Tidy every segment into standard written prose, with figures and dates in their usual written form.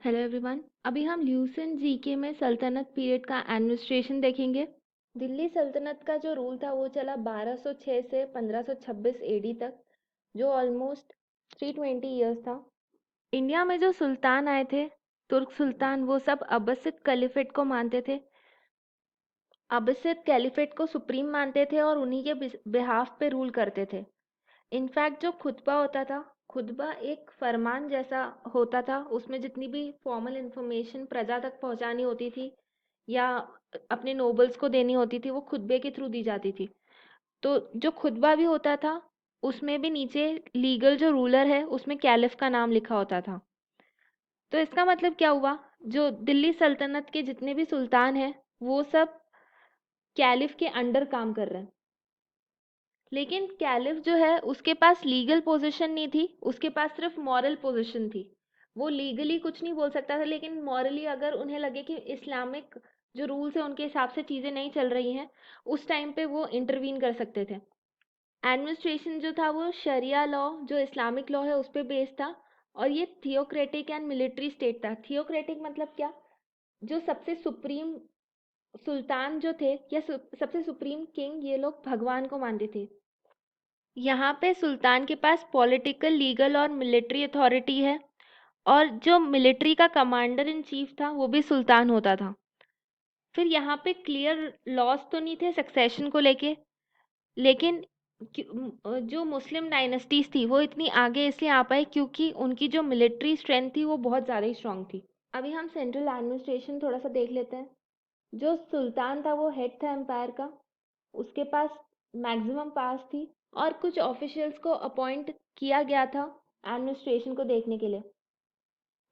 Hello everyone. अभी हम Lucent GK में सल्तनत पीरियड का एडमिनिस्ट्रेशन देखेंगे। दिल्ली सल्तनत का जो रूल था वो चला 1206 से 1526 एडी तक, जो ऑलमोस्ट 320 इयर्स था। इंडिया में जो सुल्तान आए थे, तुर्क सुल्तान, वो सब अब्बासिद कैलिफेट को मानते थे। अब्बासिद कैलिफेट को सुप्रीम मानते थे और उन्हीं के बिहाफ पे रूल करते थे। इनफैक्ट जो खुतबा होता था, खुतबा एक फरमान जैसा होता था। उसमें जितनी भी फॉर्मल इंफॉर्मेशन प्रजा तक पहुंचानी होती थी या अपने नोबल्स को देनी होती थी, वो खुतबे के थ्रू दी जाती थी। तो जो खुतबा भी होता था, उसमें भी नीचे लीगल जो रूलर है उसमें कैलिफ का नाम लिखा होता था। तो इसका मतलब क्या हुआ, जो दिल्ली सल्तनत के जितने भी सुल्तान हैं वो सब कैलिफ के अंडर काम कर रहे हैं। लेकिन कैलिफ जो है उसके पास लीगल पोजीशन नहीं थी, उसके पास सिर्फ मॉरल पोजीशन थी। वो लीगली कुछ नहीं बोल सकता था, लेकिन मॉरली अगर उन्हें लगे कि इस्लामिक जो रूल्स है उनके हिसाब से चीज़ें नहीं चल रही हैं, उस टाइम पे वो इंटरवीन कर सकते थे। एडमिनिस्ट्रेशन जो था वो शरिया लॉ, जो इस्लामिक लॉ है, उस पर बेस्ड था। और ये थियोक्रेटिक एंड मिलिट्री स्टेट था। थियोक्रेटिक मतलब क्या, जो सबसे सुप्रीम सुल्तान जो थे या सबसे सुप्रीम किंग, ये लोग भगवान को मानते थे। यहाँ पे सुल्तान के पास पॉलिटिकल, लीगल और मिलिट्री अथॉरिटी है। और जो मिलिट्री का कमांडर इन चीफ था वो भी सुल्तान होता था। फिर यहाँ पे क्लियर लॉज तो नहीं थे सक्सेशन को लेके, लेकिन जो मुस्लिम डायनेस्टीज थी वो इतनी आगे इसलिए आ पाई क्योंकि उनकी जो मिलिट्री स्ट्रेंथ थी वो बहुत ज़्यादा ही स्ट्रांग थी। अभी हम सेंट्रल एडमिनिस्ट्रेशन थोड़ा सा देख लेते हैं। जो सुल्तान था वो हेड था एम्पायर का, उसके पास मैक्सिमम पास थी और कुछ ऑफिशियल्स को अपॉइंट किया गया था एडमिनिस्ट्रेशन को देखने के लिए।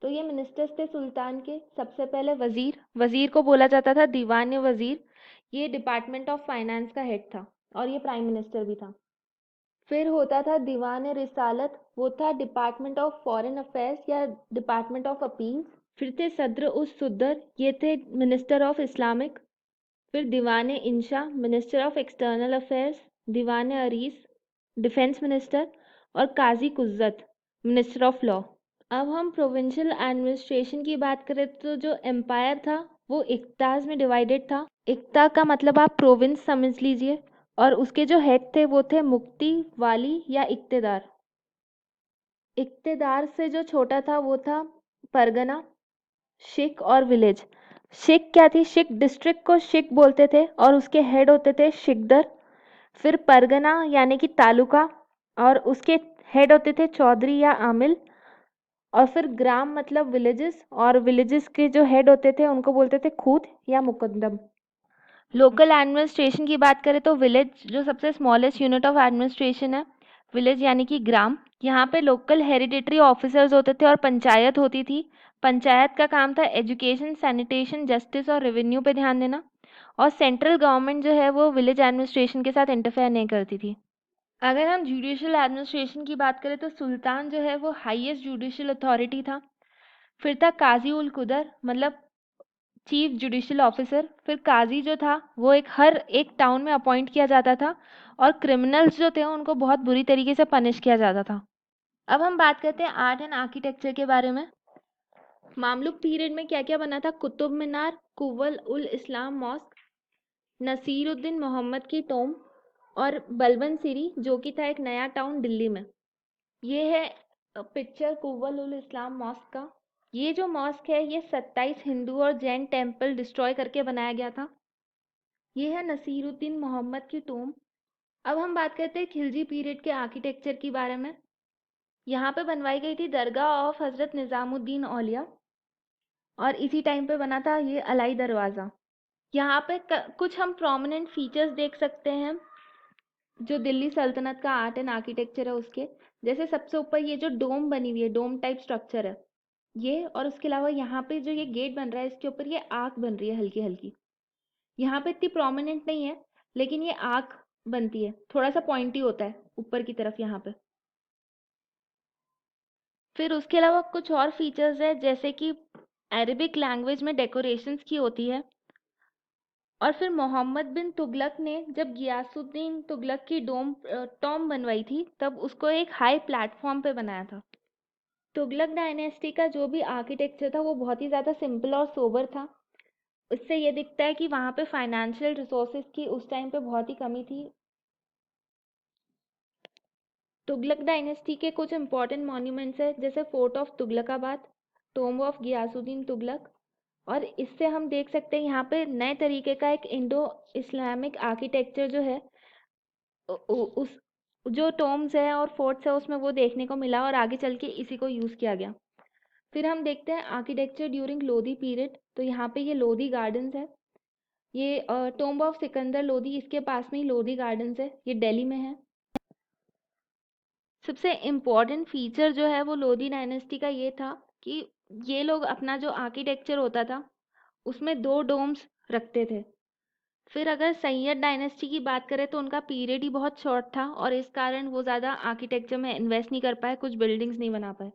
तो ये मिनिस्टर्स थे सुल्तान के। सबसे पहले वजीर, वजीर को बोला जाता था दीवान वजीर। ये डिपार्टमेंट ऑफ फाइनेंस का हेड था और ये प्राइम मिनिस्टर भी था। फिर होता था दीवान रिसालत, वो था डिपार्टमेंट ऑफ फॉरेन अफेयर्स या डिपार्टमेंट ऑफ अपील्स। फिर थे सदर उस सुदर, ये थे मिनिस्टर ऑफ इस्लामिक। फिर Dewan Insha, minister of external affairs. Dewan Aris, defence minister. और काजी कुज्जत, मिनिस्टर ऑफ लॉ। अब हम प्रोविंशियल एडमिनिस्ट्रेशन की बात करें तो जो एम्पायर था वो इक्ताज में डिवाइडेड था। इक्ता का मतलब आप प्रोविंस समझ लीजिए। और उसके जो हेड थे वो थे मुफ्ती, वाली या इक्तेदार। इक्तेदार से जो छोटा था वो था परगना, शिक और विलेज। शिक क्या थी, शिक डिस्ट्रिक्ट को शिक बोलते थे और उसके हेड होते थे शिकदर। फिर परगना यानी कि तालुका, और उसके हेड होते थे चौधरी या आमिल। और फिर ग्राम मतलब विलेजेस, और विलेजेस के जो हेड होते थे उनको बोलते थे खूत या मुकद्दम। लोकल एडमिनिस्ट्रेशन की बात करें तो विलेज जो सबसे स्मॉलेस्ट यूनिट ऑफ एडमिनिस्ट्रेशन है, विलेज यानी कि ग्राम। यहाँ पे लोकल हेरिडेटरी ऑफिसर्स होते थे और पंचायत होती थी। पंचायत का काम था एजुकेशन, सैनिटेशन, जस्टिस और रेवेन्यू पे ध्यान देना। और सेंट्रल गवर्नमेंट जो है वो विलेज एडमिनिस्ट्रेशन के साथ इंटरफेयर नहीं करती थी। अगर हम जुडिशियल एडमिनिस्ट्रेशन की बात करें तो सुल्तान जो है वो हाईएस्ट जुडिशियल अथॉरिटी था। फिर था काजी उल कुदर, मतलब चीफ जुडिशियल ऑफिसर। फिर काजी जो था वो हर एक टाउन में अपॉइंट किया जाता था और क्रिमिनल्स जो थे उनको बहुत बुरी तरीके से पनिश किया जाता था। अब हम बात करते हैं आर्ट एंड आर्किटेक्चर के बारे में। मामलुक पीरियड में क्या क्या बना था, कुतुब मीनार, कुव्वल उल इस्लाम मॉस्क, नसीरुद्दीन मोहम्मद की टोम, और बलबन सिरी जो कि था एक नया टाउन दिल्ली में। ये है पिक्चर कुव्वल उल इस्लाम मॉस्क का। ये जो मॉस्क है ये 27 हिंदू और जैन टेम्पल डिस्ट्रॉय करके बनाया गया था। ये है नसीरुद्दीन मोहम्मद की टोम। अब हम बात करते हैं खिलजी पीरियड के आर्किटेक्चर के बारे में। यहाँ पे बनवाई गई थी दरगाह ऑफ हजरत निज़ामुद्दीन औलिया, और इसी टाइम पे बना था ये अलाई दरवाज़ा। यहाँ पे कुछ हम प्रोमिनेंट फीचर्स देख सकते हैं जो दिल्ली सल्तनत का आर्ट एंड आर्किटेक्चर है उसके। जैसे सबसे ऊपर ये जो डोम बनी हुई है, डोम टाइप स्ट्रक्चर है ये। और उसके अलावा यहाँ पे जो ये गेट बन रहा है इसके ऊपर ये आर्क बन रही है हल्की हल्की। यहाँ पे इतनी प्रोमिनेंट नहीं है, लेकिन ये आर्क बनती है, थोड़ा सा पॉइंटी होता है ऊपर की तरफ यहाँ पे। फिर उसके अलावा कुछ और फीचर्स है जैसे कि अरेबिक लैंग्वेज में डेकोरेशंस की होती है। और फिर मोहम्मद बिन तुगलक ने जब गियासुद्दीन तुगलक की टॉम बनवाई थी तब उसको एक हाई प्लेटफॉर्म पे बनाया था। तुगलक डायनेस्टी का जो भी आर्किटेक्चर था वो बहुत ही ज़्यादा सिंपल और सोबर था। इससे ये दिखता है कि वहाँ पे फाइनेंशियल रिसोर्सेज की उस टाइम पे बहुत ही कमी थी। तुगलक डायनेस्टी के कुछ इंपॉर्टेंट मॉन्यूमेंट्स हैं, जैसे fort of Tughlakabad, tomb of Ghiyasuddin Tughlaq. और इससे हम देख सकते हैं यहाँ पे नए तरीके का एक इंडो इस्लामिक आर्किटेक्चर जो है उस जो टोम्स है और फोर्ट्स है उसमें वो देखने को मिला, और आगे चल के इसी को यूज़ किया गया। फिर हम देखते हैं आर्किटेक्चर ड्यूरिंग लोधी पीरियड। तो यहाँ पे ये लोधी गार्डन्स है। ये टोम्ब ऑफ सिकंदर लोधी, इसके पास में ही लोधी गार्डन्स है, ये दिल्ली में है। सबसे इम्पोर्टेंट फीचर जो है वो लोधी डायनेस्टी का ये था कि ये लोग अपना जो आर्किटेक्चर होता था उसमें दो डोम्स रखते थे। फिर अगर सैयद डायनेस्टी की बात करें तो उनका पीरियड ही बहुत शॉर्ट था, और इस कारण वो ज़्यादा आर्किटेक्चर में इन्वेस्ट नहीं कर पाए, कुछ बिल्डिंग्स नहीं बना पाए।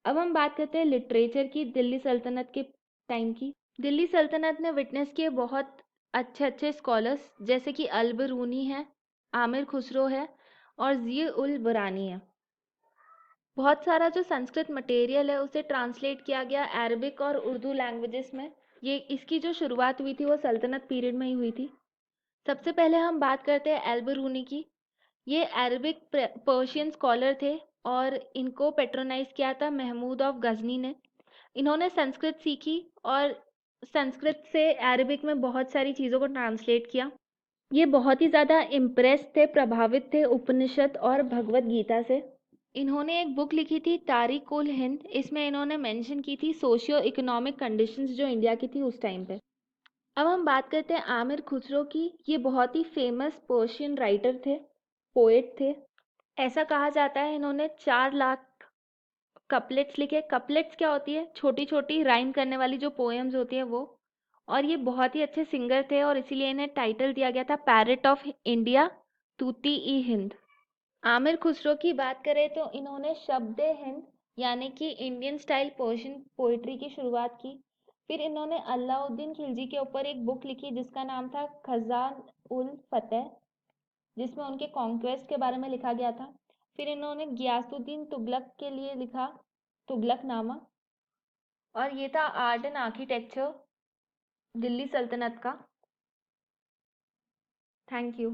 अब हम बात करते हैं लिटरेचर की, दिल्ली सल्तनत के टाइम की। दिल्ली सल्तनत ने विटनेस किए बहुत अच्छे अच्छे स्कॉलर्स, जैसे कि अलबरूनी है, आमिर खुसरो है, और ज़ी उल बरानी है। बहुत सारा जो संस्कृत मटेरियल है उसे ट्रांसलेट किया गया अरबिक और उर्दू लैंग्वेजेस में। ये इसकी जो शुरुआत हुई थी वो सल्तनत पीरियड में ही हुई थी। सबसे पहले हम बात करते हैं अल-बिरूनी की। ये अरबिक पर्शियन स्कॉलर थे, और इनको पेट्रोनाइज किया था महमूद ऑफ गजनी ने। इन्होंने संस्कृत सीखी और संस्कृत से अरबिक में बहुत सारी चीज़ों को ट्रांसलेट किया। ये बहुत ही ज़्यादा इम्प्रेस थे, प्रभावित थे उपनिषद और भगवत गीता से। इन्होंने एक बुक लिखी थी तारीख उल हिंद। इसमें इन्होंने मेंशन की थी सोशियो इकोनॉमिक कंडीशंस जो इंडिया की थी उस टाइम पे। अब हम बात करते हैं आमिर खुसरो की। ये बहुत ही फेमस पर्शियन राइटर थे, पोएट थे। ऐसा कहा जाता है इन्होंने 4 लाख कपलेट्स लिखे। कपलेट्स क्या होती है? छोटी छोटी राइम करने वाली जो पोएम्स होती है वो। और ये बहुत ही अच्छे सिंगर थे, और इसीलिए इन्हें टाइटल दिया गया था पैरेट ऑफ इंडिया, तूती ई हिंद। आमिर खुसरो की बात करें तो इन्होंने शब्द हिंद यानी कि इंडियन स्टाइल पर्शियन पोइट्री की शुरुआत की। फिर इन्होंने अलाउद्दीन खिलजी के ऊपर एक बुक लिखी जिसका नाम था खजान उल फतेह, जिसमें उनके कॉन्क्वेस्ट के बारे में लिखा गया था। फिर इन्होंने गियासुद्दीन तुगलक के लिए लिखा तुगलकनामा, और ये था आर्ट एंड आर्किटेक्चर दिल्ली सल्तनत का। Thank you.